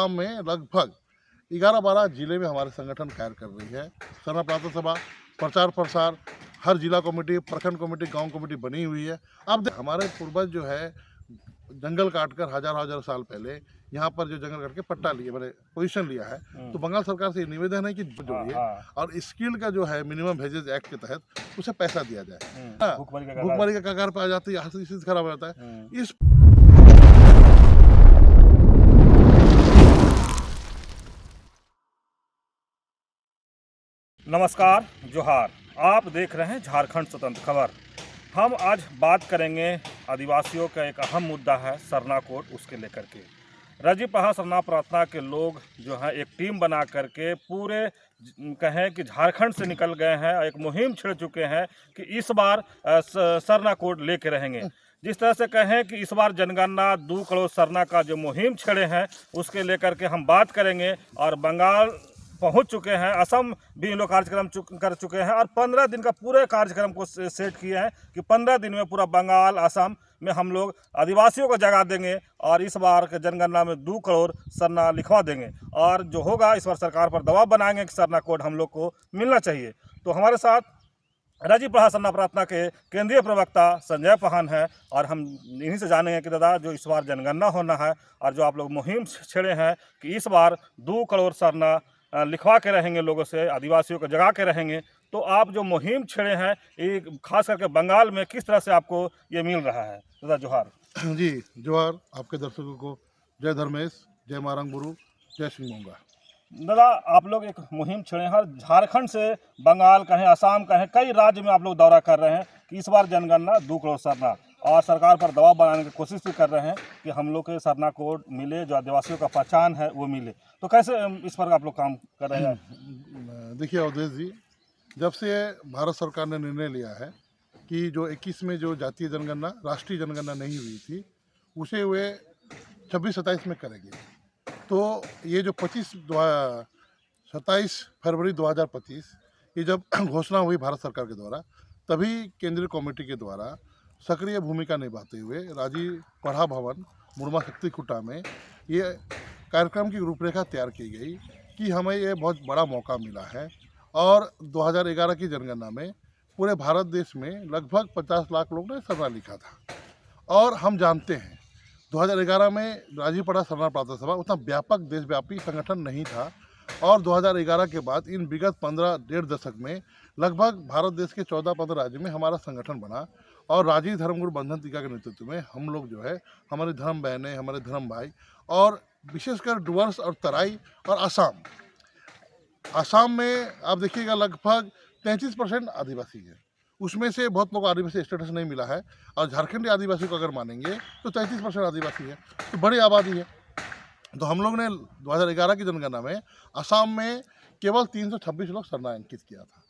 में लगभग 11-12 जिले में हमारे संगठन कार्य कर रही है। सरना प्रार्थना सभा, प्रचार प्रसार, हर जिला कमेटी, प्रखंड कमेटी, गांव कमेटी बनी हुई है। अब हमारे पूर्वज जो है जंगल काटकर हजार साल पहले यहाँ पर जो जंगल काट के पट्टा लिए, मैंने पोजीशन लिया है, तो बंगाल सरकार से निवेदन है कि जोड़िए और स्किल का जो है मिनिमम वेजेज एक्ट के तहत उसे पैसा दिया जाए। भूखमरी के कगार पर आ जाती है, स्थिति खराब हो जाता है। इस नमस्कार, जोहार। आप देख रहे हैं झारखंड स्वतंत्र खबर। हम आज बात करेंगे आदिवासियों का एक अहम मुद्दा है सरना कोड, उसके लेकर के रजीपहा सरना प्रार्थना के लोग जो है एक टीम बना करके पूरे कहें कि झारखंड से निकल गए हैं। एक मुहिम छिड़ चुके हैं कि इस बार सरना कोड लेके रहेंगे। जिस तरह से कहें कि इस बार जनगणना 2 करोड़ सरना का जो मुहिम छिड़े हैं उसके लेकर के हम बात करेंगे। और बंगाल पहुंच चुके हैं, असम भी लोग कार्यक्रम कर चुके हैं और 15 दिन का पूरे कार्यक्रम को सेट किए हैं कि 15 दिन में पूरा बंगाल असम में हम लोग आदिवासियों को जगा देंगे और इस बार के जनगणना में 2 करोड़ सरना लिखवा देंगे। और जो होगा इस बार सरकार पर दबाव बनाएंगे कि सरना कोड हम लोग को मिलना चाहिए। तो हमारे साथ रजीपहा सरना प्रार्थना के केंद्रीय प्रवक्ता संजय पहान है और हम इन्हीं से जानेंगे कि दादा जो इस बार जनगणना होना है और जो आप लोग मुहिम छेड़े हैं कि इस बार 2 करोड़ सरना लिखवा के रहेंगे, लोगों से आदिवासियों को जगा के रहेंगे, तो आप जो मुहिम छेड़े हैं ये खास करके बंगाल में किस तरह से आपको ये मिल रहा है? दादा जोहार। जी जोहार। आपके दर्शकों को जय धर्मेश, जय मारंग गुरु, जय सिंह मोंगा। दादा आप लोग एक मुहिम छेड़े हैं, झारखंड से बंगाल कहें, असम कहें, कई राज्य में आप लोग दौरा कर रहे हैं कि इस बार जनगणना 2 करोड़ सरना, और सरकार पर दबाव बनाने की कोशिश भी कर रहे हैं कि हम लोग के सरना कोड मिले, जो आदिवासियों का पहचान है वो मिले। तो कैसे इस पर आप लोग काम कर रहे हैं? देखिए अवधेश जी, जब से भारत सरकार ने निर्णय लिया है कि जो 21 में जो जातीय जनगणना, राष्ट्रीय जनगणना नहीं हुई थी, उसे वे 26-27 में करेंगे। तो ये जो 27 फरवरी 2025 ये जब घोषणा हुई भारत सरकार के द्वारा, तभी केंद्रीय कमेटी के द्वारा सक्रिय भूमिका निभाते हुए राजीव पढ़ा भवन मुरमा शक्ति खुटा में ये कार्यक्रम की रूपरेखा तैयार की गई कि हमें ये बहुत बड़ा मौका मिला है। और 2011 की जनगणना में पूरे भारत देश में लगभग 50 लाख लोग ने सरना लिखा था। और हम जानते हैं 2011 में राजीव पढ़ा सरना प्रार्थना सभा उतना व्यापक देशव्यापी संगठन नहीं था। और 2011 के बाद इन विगत 15-1.5 दशक में लगभग भारत देश के 14-15 राज्यों में हमारा संगठन बना। और राजीव धर्मगुरु बंधन टीका के नेतृत्व में हम लोग जो है, हमारे धर्म बहनें, हमारे धर्म भाई, और विशेषकर डुवर्स और तराई और आसाम में आप देखिएगा लगभग 33% आदिवासी है। उसमें से बहुत लोग आदिवासी स्टेटस नहीं मिला है। और झारखंडी आदिवासी को अगर मानेंगे तो 33% आदिवासी है, तो बड़ी आबादी है। तो हम लोग ने 2011 की जनगणना में असम में केवल 326 लोग सरना अंकित किया था।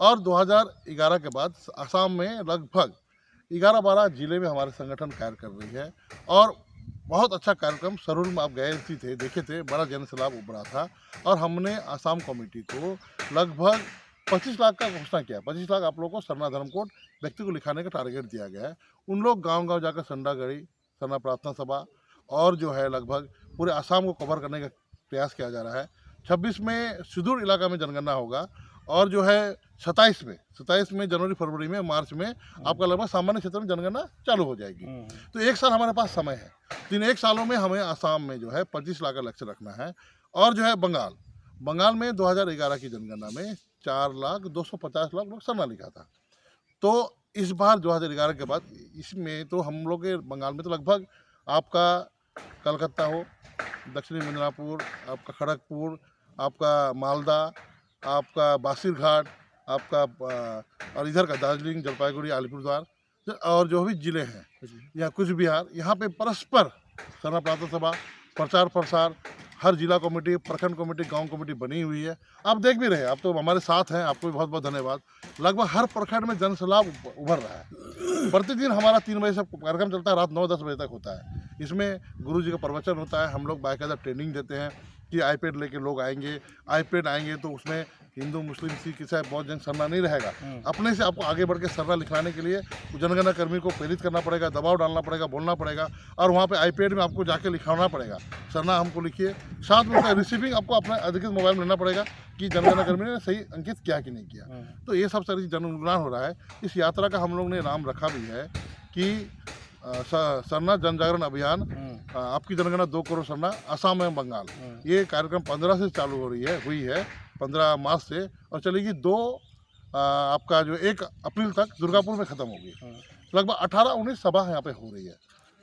और 2011 के बाद असम में लगभग 11-12 जिले में हमारे संगठन कार्य कर रही है। और बहुत अच्छा कार्यक्रम सरूल में आप गए थे, देखे थे, बड़ा जन सैलाब उभरा था। और हमने आसाम कमेटी को लगभग 25 लाख का घोषणा किया। 25 लाख आप लोगों को सरना धर्म कोड व्यक्ति को लिखाने का टारगेट दिया गया है। उन लोग गांव-गांव जाकर संडागढ़ी, सरना प्रार्थना सभा और जो है लगभग पूरे आसाम को कवर करने का प्रयास किया जा रहा है। 26 में सुदूर इलाका में जनगणना होगा और जो है 27 में जनवरी, फरवरी में, मार्च में आपका लगभग सामान्य क्षेत्र में जनगणना चालू हो जाएगी। तो 1 साल हमारे पास समय है। तो इन 1 सालों में हमें आसाम में जो है 25 लाख का लक्ष्य रखना है। और जो है बंगाल में 2011 की जनगणना में 4,250,000 लोग सरना लिखा था। तो इस बार 2011 के बाद इसमें तो हम लोग के बंगाल में तो लगभग आपका कलकत्ता हो, दक्षिणी मिदनापुर, आपका खड़गपुर, आपका मालदा, आपका बासीरघाट, आपका और इधर का दार्जिलिंग, जलपाईगुड़ी, अलीपुरद्वार और जो भी ज़िले हैं, या कुछ बिहार, यहाँ पे परस्पर सरना प्रार्थना सभा, प्रचार प्रसार, हर जिला कमेटी, प्रखंड कमेटी, गांव कमेटी बनी हुई है। आप देख भी रहे हैं, आप तो हमारे साथ हैं, आपको भी बहुत बहुत धन्यवाद। लगभग हर प्रखंड में जन सैलाब उभर रहा है। प्रतिदिन हमारा 3 बजे से कार्यक्रम चलता है, रात 9-10 बजे तक होता है। इसमें गुरु जी का प्रवचन होता है, हम लोग बाकायदा ट्रेनिंग देते हैं, कि आईपैड लेके लोग आएंगे, आईपैड आएंगे तो उसमें हिंदू मुस्लिम सिख ईसाई बौद्ध जैन सरना नहीं रहेगा। अपने से आपको आगे बढ़ के सरना लिखवाने के लिए जनगणना कर्मी को प्रेरित करना पड़ेगा, दबाव डालना पड़ेगा, बोलना पड़ेगा और वहाँ पे आईपैड में आपको जाके लिखवाना पड़ेगा, सरना हमको लिखिए। साथ में उसका रिसीविंग आपको अपना अधिकृत मोबाइल में लेना पड़ेगा कि जनगणना कर्मी ने सही अंकित किया कि नहीं किया। तो ये सब सारी जनगणना हो रहा है। इस यात्रा का हम लोग ने नाम रखा भी है कि सरना जन जागरण अभियान, आपकी जनगणना 2 करोड़ सरना असम एवं बंगाल। ये कार्यक्रम 15 से चालू हुई है 15 मार्च से और चलेगी 2 आपका जो 1 अप्रैल तक दुर्गापुर में ख़त्म होगी। लगभग 18-19 सभा यहाँ पे हो रही है।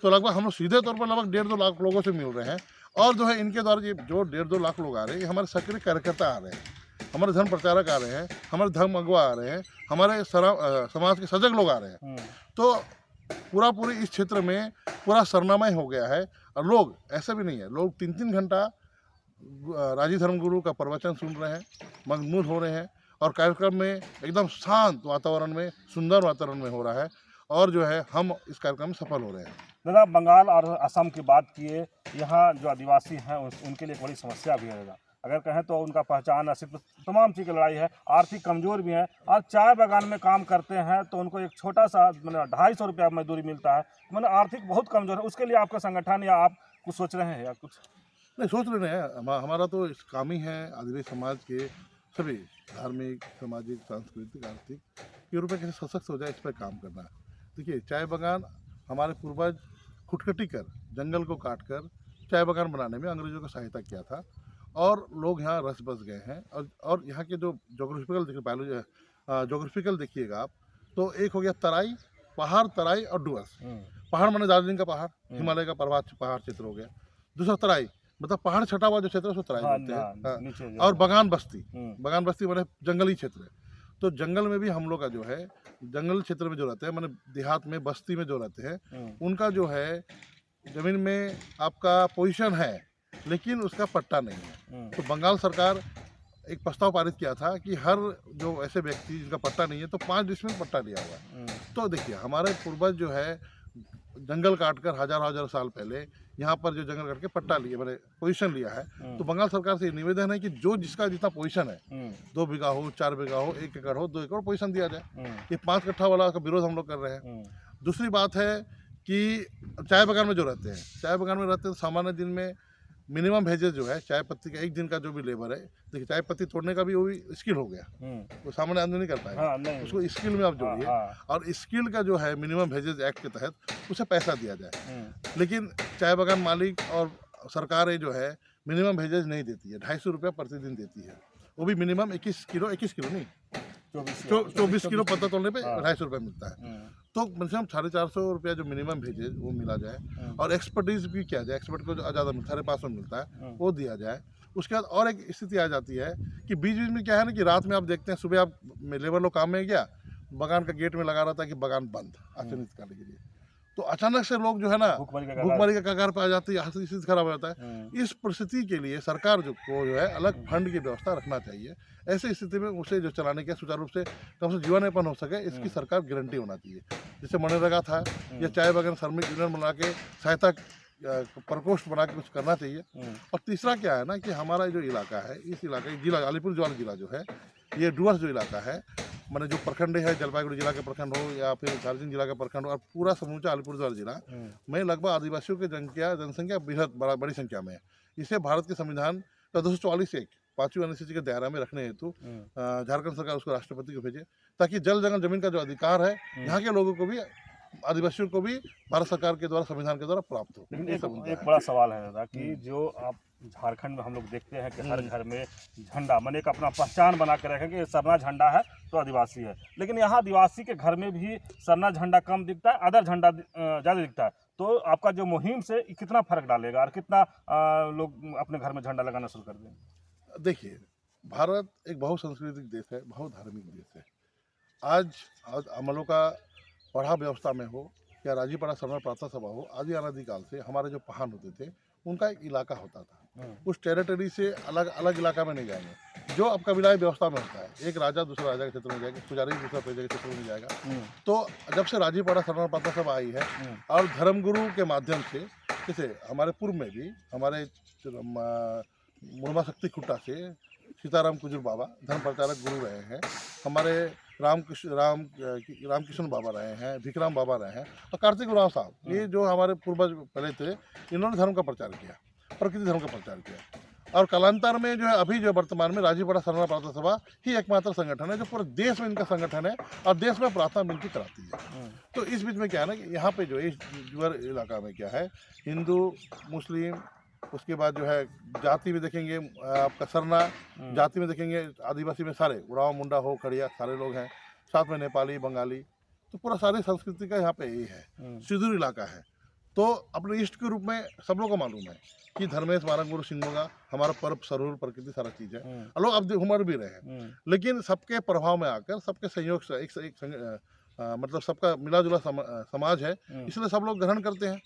तो लगभग हम लोग सीधे तौर पर लगभग 1.5-2 लाख लोगों से मिल रहे हैं और जो है इनके द्वारा ये जो 1.5-2 लाख लोग आ रहे हैं, ये हमारे सक्रिय कार्यकर्ता आ रहे हैं, हमारे धर्म प्रचारक आ रहे हैं, हमारे धर्म अगुवा आ रहे हैं, हमारे समाज के सजग लोग आ रहे हैं। तो पूरी इस क्षेत्र में पूरा सरनामय हो गया है और लोग ऐसा भी नहीं है, लोग 3-3 घंटा राजी धर्मगुरु का प्रवचन सुन रहे हैं, मगनमूद हो रहे हैं और कार्यक्रम में एकदम शांत वातावरण में, सुंदर वातावरण में हो रहा है और जो है हम इस कार्यक्रम में सफल हो रहे हैं। दादा, बंगाल और असम की बात किए, यहाँ जो आदिवासी हैं उनके लिए बड़ी समस्या भी है दादा। अगर कहें तो उनका पहचान अस्तित्व तमाम चीज़ की लड़ाई है, आर्थिक कमज़ोर भी हैं और चाय बागान में काम करते हैं तो उनको एक छोटा सा मतलब 250 रुपया मजदूरी मिलता है, मतलब आर्थिक बहुत कमज़ोर है। उसके लिए आपका संगठन या आप कुछ सोच रहे हैं या कुछ? नहीं सोच रहे हैं, हमारा तो इस काम ही है आदिवासी समाज के सभी धार्मिक, सामाजिक, सांस्कृतिक, आर्थिक के रूप में कैसे सशक्त हो जाए, इस पर काम करना है। देखिए, चाय बागान हमारे पूर्वज खुटखटी कर, जंगल को काट कर चाय बागान बनाने में अंग्रेजों को सहायता किया था और लोग यहाँ रस बस गए हैं। और यहाँ के जो जोग्राफिकल देखिएगा आप, तो एक हो गया तराई, पहाड़, तराई और डुअर्स। पहाड़ माने दार्जिलिंग का पहाड़, हिमालय का पहाड़ क्षेत्र हो गया। दूसरा तराई मतलब पहाड़ छटा हुआ जो क्षेत्र है उसको तराई बोलते हैं। और बगान बस्ती माने जंगली क्षेत्र है। तो जंगल में भी हम लोग का जो है, जंगल क्षेत्र में जो रहते हैं, माने देहात में, बस्ती में जो रहते हैं, उनका जो है जमीन में आपका पोजीशन है लेकिन उसका पट्टा नहीं है। तो बंगाल सरकार एक प्रस्ताव पारित किया था कि हर जो ऐसे व्यक्ति जिनका पट्टा नहीं है तो 5 डिसमिल पट्टा दिया हुआ है। तो देखिए, हमारे पूर्वज जो है जंगल काटकर हजार साल पहले यहाँ पर जो जंगल काट के पट्टा लिए, मैंने पोजीशन लिया है। तो बंगाल सरकार से निवेदन है कि जो जिसका जितना पोजीशन है, 2 बीघा हो, 4 बीघा हो, 1 एकड़ हो, 2 एकड़ पोजीशन दिया जाए। ये 5 कट्ठा वाला का विरोध हम लोग कर रहे हैं। दूसरी बात है कि चाय बागान में जो रहते हैं, चाय बागान में रहते हैं तो सामान्य दिन में मिनिमम वेजेस जो है, चाय पत्ती का 1 दिन का जो भी लेबर है, देखिए चाय पत्ती तोड़ने का भी वो भी स्किल हो गया, वो सामान्य आदमी नहीं कर पाएगा। उसको स्किल में आप जोड़िए और स्किल का जो है मिनिमम वेजेस एक्ट के तहत उसे पैसा दिया जाए। लेकिन चाय बागान मालिक और सरकारें जो है मिनिमम वेजेस नहीं देती है, 250 रुपया प्रतिदिन देती है, वो भी मिनिमम 21 किलो नहीं 24 किलो पत्ता तोड़ने पे 250 रुपये मिलता है। तो कम से कम 450 रुपया जो मिनिमम भेजेज वो मिला जाए और एक्सपर्टीज भी किया जाए, एक्सपर्ट को ज़्यादा 550 मिलता है वो दिया जाए। उसके बाद और एक स्थिति आ जाती है कि बीच बीच में क्या है ना कि रात में आप देखते हैं, सुबह आप लेबर लोग काम में गया, बगान का गेट में लगा रहा था कि बगान बंद अनिश्चितकाल के लिए। तो अचानक से लोग जो है ना भूखमरी के कगार पर आ जाती है, स्थिति खराब हो जाता है। इस परिस्थिति के लिए सरकार को जो है अलग फंड की व्यवस्था रखना चाहिए। ऐसे स्थिति में उसे जो चलाने के सुचारू रूप से कम से जीवनयापन हो सके, इसकी सरकार गारंटी होना चाहिए। जैसे मनरेगा था या चाय बागान श्रमिक यूनियन बना के सहायता प्रकोष्ठ बना के कुछ करना चाहिए। और तीसरा क्या है ना कि हमारा जो इलाका है, इस इलाके जिला अलीपुरद्वार जिला जो है, ये डुअर्स जो इलाका है, मैंने जो प्रखंड है, जलपाईगुड़ी जिला के प्रखंड हो या फिर दार्जिलिंग जिला का प्रखंड हो और पूरा समूचा अलीपुरद्वार जिला में लगभग आदिवासियों की जनसंख्या बड़ी संख्या में है। इसे भारत के संविधान का 244(1) 5वीं अनुसूची के दायरा में रखने हेतु झारखंड सरकार उसको राष्ट्रपति को भेजे ताकि जल जंगल जमीन का जो अधिकार है यहाँ के लोगों को भी, आदिवासियों को भी भारत सरकार के द्वारा, संविधान के द्वारा प्राप्त हो। लेकिन एक बड़ा सवाल है दादा कि जो आप झारखंड में हम लोग देखते हैं कि हर घर में झंडा, मैंने एक अपना पहचान बना के रखें कि सरना झंडा है तो आदिवासी है, लेकिन यहाँ आदिवासी के घर में भी सरना झंडा कम दिखता है, अदर झंडा ज़्यादा दिखता है। तो आपका जो मुहिम से कितना फर्क डालेगा और कितना लोग अपने घर में झंडा लगाना शुरू कर देंगे? देखिए, भारत एक बहुसंस्कृतिक देश है, बहुधार्मिक देश है। आज अमलों का पढ़ा व्यवस्था में हो या राजीपाड़ा सरना प्रार्थना सभा हो, आदि अनादिकाल से हमारे जो पहान होते थे उनका एक इलाका होता था। उस टेरिटरी से अलग अलग इलाका में नहीं जाएंगे, जो अब कबीलाई व्यवस्था में होता है, एक राजा दूसरा राजा के क्षेत्र में जाएगा, पुजारी दूसरा प्रजा के क्षेत्र में जाएगा। तो जब से राजीपाड़ा सरना प्रार्थना सभा आई है और धर्मगुरु के माध्यम से, जैसे हमारे पूर्व में भी हमारे मुरमा शक्ति खुट्टा से सीताराम कुजूर बाबा धर्म प्रचारक गुरु रहे हैं, हमारे रामकृष्ण बाबा रहे हैं, भिकराम बाबा रहे हैं और कार्तिक उरांव साहब, ये जो हमारे पूर्वज पहले थे, इन्होंने धर्म का प्रचार किया, प्रकृति धर्म का प्रचार किया। और कालांतर में जो है अभी जो वर्तमान में राजीपड़ा सरना प्रार्थना सभा ही एकमात्र संगठन है जो पूरे देश में इनका संगठन है और देश में प्रार्थना विनती कराती है। तो इस बीच में क्या है ना कि यहाँ पे जो इस जुअर इलाका में क्या है, हिंदू मुस्लिम, उसके बाद जो है जाति में देखेंगे आपका सरना, जाति में देखेंगे आदिवासी में सारे उरांव मुंडा हो खड़िया सारे लोग हैं, साथ में नेपाली बंगाली, तो पूरा सारी संस्कृति का यहाँ पे यही है। सुदूर इलाका है तो अपने इष्ट के रूप में सब लोग को मालूम है कि धर्मेश मारंग गुरु सिंगोगा हमारा पर्व सरूर प्रकृति सारा चीज़ है, लोग अब उमर भी रहे हैं, लेकिन सबके प्रभाव में आकर सबके सहयोग से एक मतलब सबका मिला जुला समाज है, इसलिए सब लोग ग्रहण करते हैं।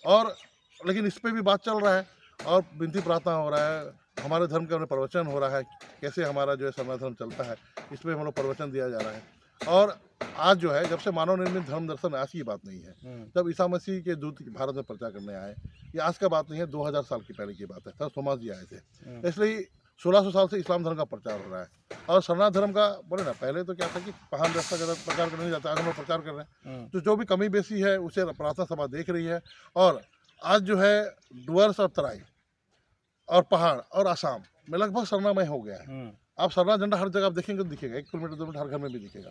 और लेकिन इस पर भी बात चल रहा है और विनती प्रार्थना हो रहा है, हमारे धर्म का प्रवचन हो रहा है, कैसे हमारा जो है सरना धर्म चलता है, इस पर हम लोग प्रवचन दिया जा रहा है। और आज जो है जब से मानव निर्मित धर्म दर्शन आज की बात नहीं है, जब ईसा मसीह के दूत भारत में प्रचार करने आए, ये आज का बात नहीं है, 2000 साल की पहले की बात है, तब थॉमस जी आए थे। इसलिए 1600 साल से इस्लाम धर्म का प्रचार हो रहा है। और सरना धर्म का बोले ना, पहले तो क्या था कि पहाड़ रास्ता ज़्यादा प्रचार करने नहीं जाता, आज हम लोग प्रचार कर रहे हैं। तो जो भी कमी बेसी है उसे प्रार्थना सभा देख रही है। और आज जो है डुअर्स और तराई और पहाड़ और आसाम में लगभग सरनामय हो गया है। आप सरना झंडा हर जगह आप देखेंगे तो दिखेगा, 1 किलोमीटर 2 किलोमीटर हर घर में भी दिखेगा।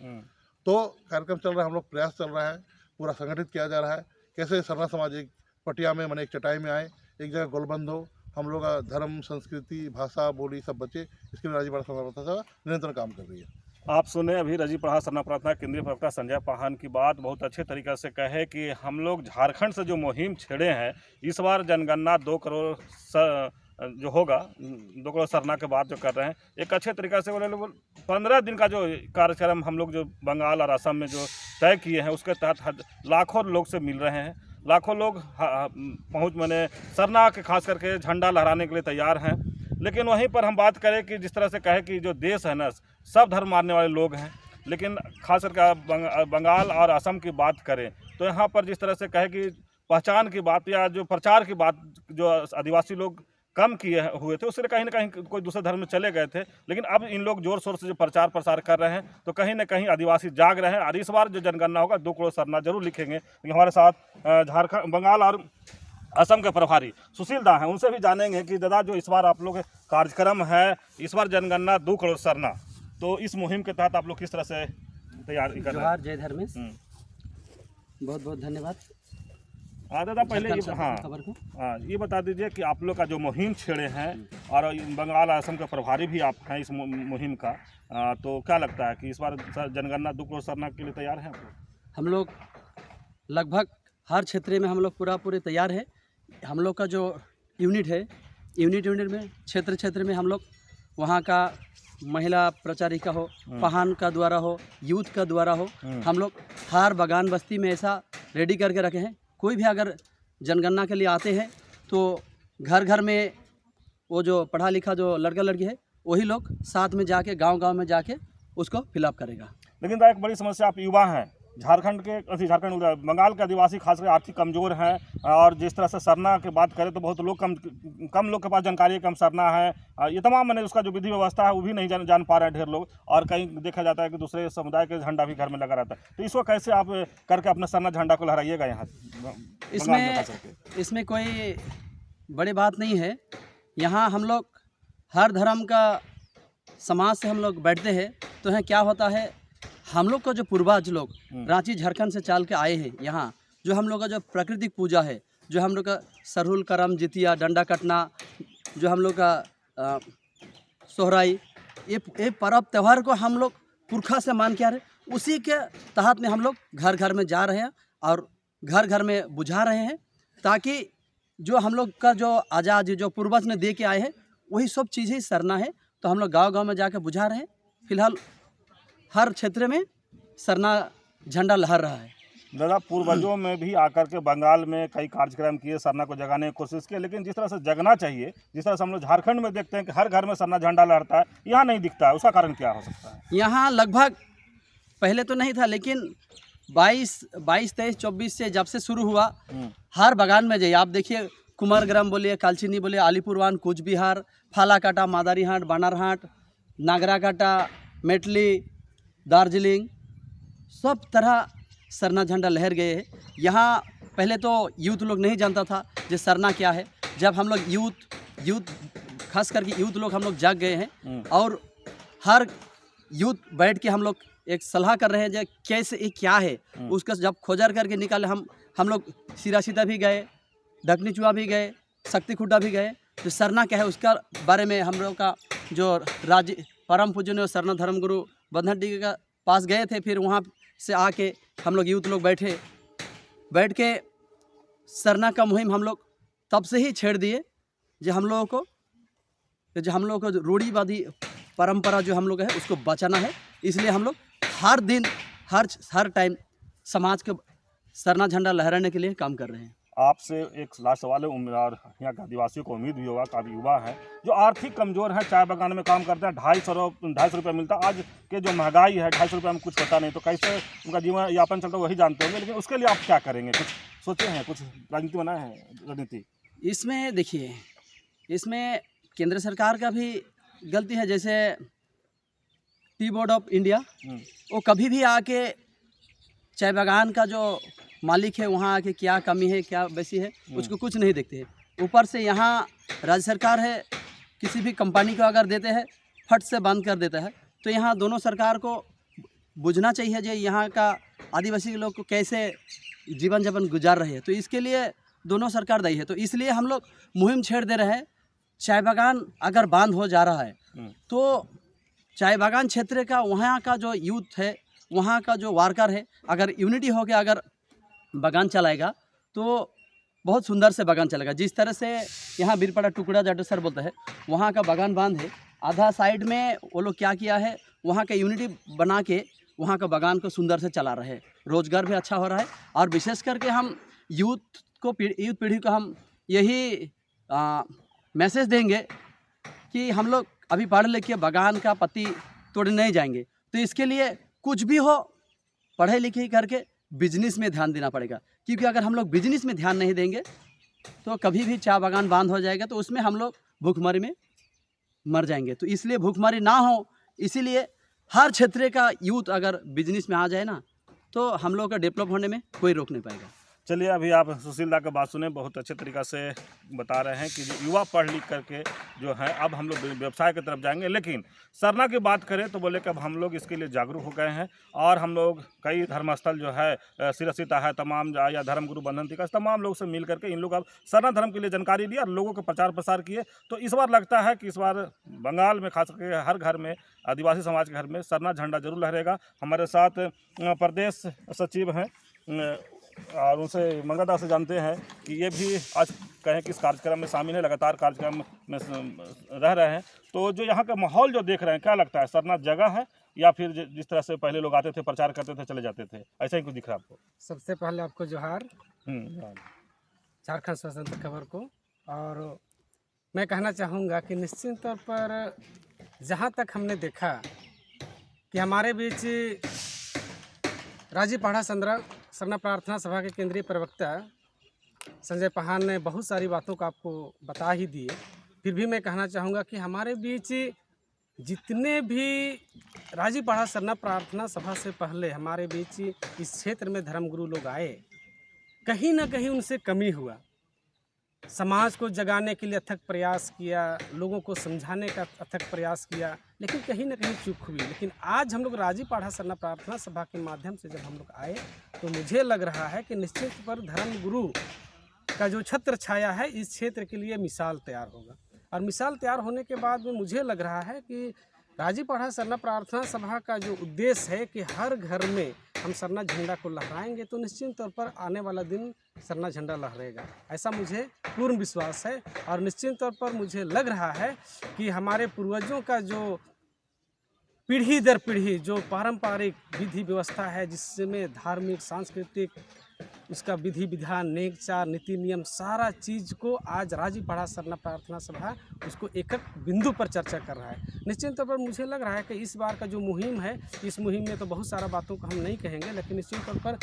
तो कार्यक्रम चल रहा है, हम लोग प्रयास चल रहा है, पूरा संगठित किया जा रहा है, कैसे सरना समाज एक पटिया में माने एक चटाई में आए, एक जगह गोलबंद हो, हम लोग का धर्म संस्कृति भाषा बोली सब बचे, इसके लिए राजीपड़ा सरना प्रार्थना सभा निरंतर काम कर रही है। आप सुने अभी राजीपड़ा सरना प्रार्थना केंद्रीय प्रवक्ता संजय पाहन की बात, बहुत अच्छे तरीके से कहे कि हम लोग झारखंड से जो मुहिम छेड़े हैं, इस बार जनगणना 2 करोड़ जो होगा 2 करोड़ सरना के बाद जो कर रहे हैं, एक अच्छे तरीक़े से बोले 15 दिन का जो कार्यक्रम हम लोग जो बंगाल और असम में जो तय किए हैं, उसके तहत लाखों लोग से मिल रहे हैं, लाखों लोग पहुँच मैंने सरना के खास करके झंडा लहराने के लिए तैयार हैं। लेकिन वहीं पर हम बात करें कि जिस तरह से कहे कि जो देश है ना, सब धर्म मानने वाले लोग हैं, लेकिन खास करके बंगाल और असम की बात करें तो यहाँ पर जिस तरह से कहे कि पहचान की बात या जो प्रचार की बात जो आदिवासी लोग कम किए हुए थे, उससे कहीं ना कहीं कोई दूसरे धर्म में चले गए थे, लेकिन अब इन लोग जोर शोर से जो प्रचार प्रसार कर रहे हैं तो कहीं ना कहीं आदिवासी जाग रहे हैं। और इस बार जो जनगणना होगा 2 करोड़ सरना जरूर लिखेंगे। हमारे साथ झारखंड बंगाल और असम के प्रभारी सुशील दा हैं, उनसे भी जानेंगे कि दादा जो इस बार आप लोग कार्यक्रम है, इस बार जनगणना 2 करोड़ सरना, तो इस मुहिम के तहत आप लोग किस तरह से तैयारी कर रहे हैं? जय धर्मेश, बहुत बहुत धन्यवाद। दादा पहले ये बता दीजिए कि आप लोग का जो मुहिम छेड़े हैं और बंगाल असम के प्रभारी भी आप हैं इस मुहिम का, तो क्या लगता है कि इस बार जनगणना 2 करोड़ सरना के लिए तैयार हैं? हम लोग लगभग हर क्षेत्र में हम लोग पूरे तैयार है। हम लोग का जो यूनिट है, यूनिट में क्षेत्र में हम लोग वहाँ का महिला प्रचारिका हो, पहान का द्वारा हो, यूथ का द्वारा हो, हम लोग हर बागान बस्ती में ऐसा रेडी करके रखे हैं। कोई भी अगर जनगणना के लिए आते हैं तो घर में वो जो पढ़ा लिखा जो लड़का लड़की है वही लोग साथ में जाके गांव में जाके उसको फिलअप करेगा। लेकिन एक बड़ी समस्या, आप युवा हैं, झारखंड बंगाल के आदिवासी खासकर आर्थिक कमज़ोर हैं, और जिस तरह से सरना की बात करें तो बहुत लोग कम लोग के पास जानकारी है, कम सरना है, ये तमाम मैंने उसका जो विधि व्यवस्था है वो भी नहीं जान पा रहे हैं ढेर लोग, और कहीं देखा जाता है कि दूसरे समुदाय के झंडा भी घर में लगा रहता है। तो इसको कैसे आप करके अपने सरना झंडा को लहराइएगा यहाँ? इसमें कोई बड़ी बात नहीं है। यहाँ हम लोग हर धर्म का समाज से हम लोग बैठते हैं, तो यहाँ क्या होता है, हम लोग का जो पूर्वज लोग रांची झारखंड से चल के आए हैं, यहाँ जो हम लोग का जो प्राकृतिक पूजा है, जो हम लोग का सरहुल करम जितिया डंडा कटना, जो हम लोग का सोहराई, ये पर्व त्यौहार को हम लोग पुरखा से मान के आ रहे, उसी के तहत में हम लोग घर में जा रहे हैं और घर में बुझा रहे हैं, ताकि जो हम लोग का जो आज़ादी जो पूर्वज ने दे के आए हैं वही सब चीज़ें सरना है। तो हम लोग गांव में जाकर बुझा रहे हैं। फिलहाल हर क्षेत्र में सरना झंडा लहर रहा है। दादा पूर्वजों में भी आकर के बंगाल में कई कार्यक्रम किए, सरना को जगाने की कोशिश की, लेकिन जिस तरह से जगना चाहिए, जिस तरह से हम लोग झारखंड में देखते हैं कि हर घर में सरना झंडा लहरता है, यहाँ नहीं दिखता है, उसका कारण क्या हो सकता है? यहाँ लगभग पहले तो नहीं था, लेकिन 22, 23, 24 से जब से शुरू हुआ, हर बागान में जाइए आप देखिए कुमारग्राम बोलिए, कालचिनी बोलिए, अलीपुरवान, कूच बिहार, फालाकाटा, मादारीहाट, बानरहाट, नागराकाटा, मेटली, दार्जिलिंग, सब तरह सरना झंडा लहर गए हैं। यहाँ पहले तो यूथ लोग नहीं जानता था जो सरना क्या है। जब हम लोग यूथ खास करके यूथ लोग हम लोग जाग गए हैं और हर यूथ बैठ के हम लोग एक सलाह कर रहे हैं जो कैसे ये क्या है, उसका जब खोजर करके निकाले हम लोग सिरासीता भी गए, ढकनी चुआ भी गए, शक्ति खुड्डा भी गए। तो सरना क्या है उसका बारे में हम लोग का जो राज्य परम पूजनीय सरना धर्मगुरु बंधन डी का पास गए थे। फिर वहाँ से आके हम लोग यूथ लोग बैठ के सरना का मुहिम हम लोग तब से ही छेड़ दिए जो हम लोगों को रूढ़िवादी परंपरा जो हम लोग है उसको बचाना है। इसलिए हम लोग हर दिन हर टाइम समाज के सरना झंडा लहराने के लिए काम कर रहे हैं। आपसे एक लास्ट सवाल है, और यहाँ के आदिवासियों को उम्मीद भी होगा, काफ़ी युवा हैं जो आर्थिक कमजोर हैं, चाय बागान में काम करते हैं, 250 रुपये मिलता है। आज के जो महंगाई है 250 रुपये में कुछ पता नहीं, तो कैसे उनका जीवन यापन चलता है वही जानते होंगे, लेकिन उसके लिए आप क्या करेंगे? कुछ सोचे हैं, कुछ राजनीति बनाए हैं? रणनीति इसमें देखिए, इसमें केंद्र सरकार का भी गलती है। जैसे टी बोर्ड ऑफ इंडिया वो कभी भी आके चाय बागान का जो मालिक है वहाँ आके क्या कमी है क्या वैसी है उसको कुछ नहीं देखते हैं। ऊपर से यहाँ राज्य सरकार है, किसी भी कंपनी को अगर देते हैं फट से बंद कर देता है। तो यहाँ दोनों सरकार को बुझना चाहिए जो यहाँ का आदिवासी लोग को कैसे जीवन यापन गुजार रहे हैं। तो इसके लिए दोनों सरकार दायी है। तो इसलिए हम लोग मुहिम छेड़ दे रहे हैं। चाय बागान अगर बंद हो जा रहा है तो चाय बागान क्षेत्र का वहाँ का जो यूथ है, वहाँ का जो वर्कर है, अगर यूनिटी हो के अगर बागान चलाएगा तो बहुत सुंदर से बागान चलेगा। जिस तरह से यहाँ बीरपाड़ा टुकड़ा जाटेसर बोलता है वहाँ का बागान बांध है, आधा साइड में वो लोग क्या किया है वहाँ का यूनिटी बना के वहाँ का बागान को सुंदर से चला रहे हैं। रोजगार भी अच्छा हो रहा है। और विशेष करके हम यूथ पीढ़ी को हम यही मैसेज देंगे कि हम लोग अभी पढ़ लिख के बागान का पत्ती तोड़ने नहीं जाएंगे। तो इसके लिए कुछ भी हो पढ़े लिखे करके बिजनेस में ध्यान देना पड़ेगा, क्योंकि अगर हम लोग बिजनेस में ध्यान नहीं देंगे तो कभी भी चाय बागान बंद हो जाएगा तो उसमें हम लोग भूखमरी में मर जाएंगे। तो इसलिए भूखमरी ना हो, इसीलिए हर क्षेत्र का यूथ अगर बिजनेस में आ जाए ना तो हम लोग का डेवलप होने में कोई रोक नहीं पाएगा। चलिए, अभी आप सुशील दा की बात सुने, बहुत अच्छे तरीक़ा से बता रहे हैं कि युवा पढ़ लिख करके जो है अब हम लोग व्यवसाय की तरफ जाएंगे। लेकिन सरना की बात करें तो बोले कि अब हम लोग इसके लिए जागरूक हो गए हैं और हम लोग कई धर्मस्थल जो है सिरसीता है तमाम या धर्मगुरु बंधन टीका तमाम लोग से मिल करके इन लोग अब सरना धर्म के लिए जानकारी ली और लोगों को प्रचार प्रसार किए। तो इस बार लगता है कि इस बार बंगाल में खास करके हर घर में, आदिवासी समाज के घर में सरना झंडा जरूर लहरेगा। हमारे साथ प्रदेश सचिव हैं और उनसे मंगलदा से जानते हैं कि ये भी आज कहें कि इस कार्यक्रम में शामिल है, लगातार कार्यक्रम में रह रहे हैं। तो जो यहाँ का माहौल जो देख रहे हैं, क्या लगता है, सरना जगह है या फिर जिस तरह से पहले लोग आते थे, प्रचार करते थे, चले जाते थे, ऐसा ही कुछ दिख रहा है आपको? सबसे पहले आपको जोहार झारखंड स्वतंत्र खबर को। और मैं कहना चाहूँगा कि निश्चित तौर पर जहाँ तक हमने देखा कि हमारे बीच राजीपाड़ा सरना प्रार्थना सभा के केंद्रीय प्रवक्ता संजय पहान ने बहुत सारी बातों को आपको बता ही दिए। फिर भी मैं कहना चाहूँगा कि हमारे बीच जितने भी राजीपाड़ा सरना प्रार्थना सभा से पहले हमारे बीच इस क्षेत्र में धर्मगुरु लोग आए, कहीं ना कहीं उनसे कमी हुआ। समाज को जगाने के लिए अथक प्रयास किया, लोगों को समझाने का अथक प्रयास किया, लेकिन कहीं ना कहीं चूक हुई। लेकिन आज हम लोग राजीपाड़ा सरना प्रार्थना सभा के माध्यम से जब हम लोग आए तो मुझे लग रहा है कि निश्चित पर धर्मगुरु का जो छत्र छाया है इस क्षेत्र के लिए मिसाल तैयार होगा। और मिसाल तैयार होने के बाद में मुझे लग रहा है कि राजीपाड़ा सरना प्रार्थना सभा का जो उद्देश्य है कि हर घर में हम सरना झंडा को लहराएंगे तो निश्चित तौर पर आने वाला दिन सरना झंडा लहरेगा, ऐसा मुझे पूर्ण विश्वास है। और निश्चित तौर पर मुझे लग रहा है कि हमारे पूर्वजों का जो पीढ़ी दर पीढ़ी जो पारंपरिक विधि व्यवस्था है, जिसमें धार्मिक सांस्कृतिक उसका विधि विधान नेकचार नीति नियम सारा चीज़ को आज राजीपाड़ा सरना प्रार्थना सभा उसको एक बिंदु पर चर्चा कर रहा है। निश्चित तौर पर मुझे लग रहा है कि इस बार का जो मुहिम है, इस मुहिम में तो बहुत सारा बातों को हम नहीं कहेंगे, लेकिन निश्चित तौर पर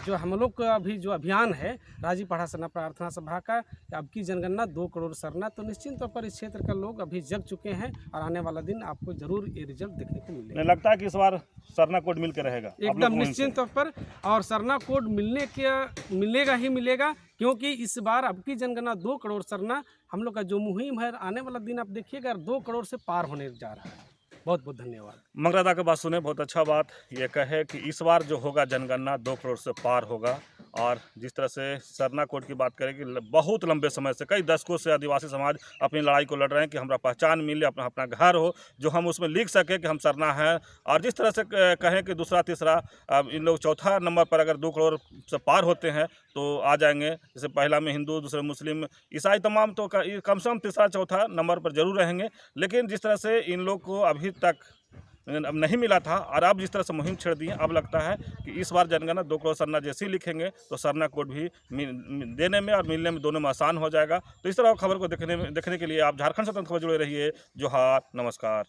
जो हम लोग का अभी जो अभियान है राजी पढ़ा सरना प्रार्थना सभा का, अब की जनगणना 2 करोड़ सरना, तो निश्चित तौर पर इस क्षेत्र का लोग अभी जग चुके हैं और आने वाला दिन आपको जरूर ये रिजल्ट देखने को मिलेगा। नहीं लगता है कि इस बार सरना कोड मिल के रहेगा आप लोग एकदम मुहिम से? निश्चित तौर पर, और सरना कोड मिलेगा ही मिलेगा, क्योंकि इस बार अब की जनगणना 2 करोड़ सरना हम लोग का जो मुहिम है, आने वाला दिन आप देखिएगा 2 करोड़ से पार होने जा रहा है। बहुत बहुत धन्यवाद। मंगरादा की बात सुने, बहुत अच्छा बात ये कहे कि इस बार जो होगा जनगणना 2 करोड़ से पार होगा। और जिस तरह से सरना कोड की बात करें कि बहुत लंबे समय से कई दशकों से आदिवासी समाज अपनी लड़ाई को लड़ रहे हैं कि हमारा पहचान मिले, अपना घर हो जो हम उसमें लिख सके कि हम सरना हैं। और जिस तरह से कहें कि दूसरा तीसरा, अब इन लोग चौथा नंबर पर अगर 2 करोड़ से पार होते हैं तो आ जाएंगे। जैसे पहला में हिंदू, दूसरे मुस्लिम, ईसाई, तमाम तो कम से कम तीसरा चौथा नंबर पर जरूर रहेंगे। लेकिन जिस तरह से इन लोग को अभी तक अब नहीं मिला था और अब जिस तरह से मुहिम छेड़ दी है, अब लगता है कि इस बार जनगणना 2 करोड़ सरना जैसे ही लिखेंगे तो सरना कोड भी देने में और मिलने में दोनों में आसान हो जाएगा। तो इस तरह खबर को देखने के लिए आप झारखंड स्वतंत्र खबर जुड़े रहिए। जोहार, नमस्कार।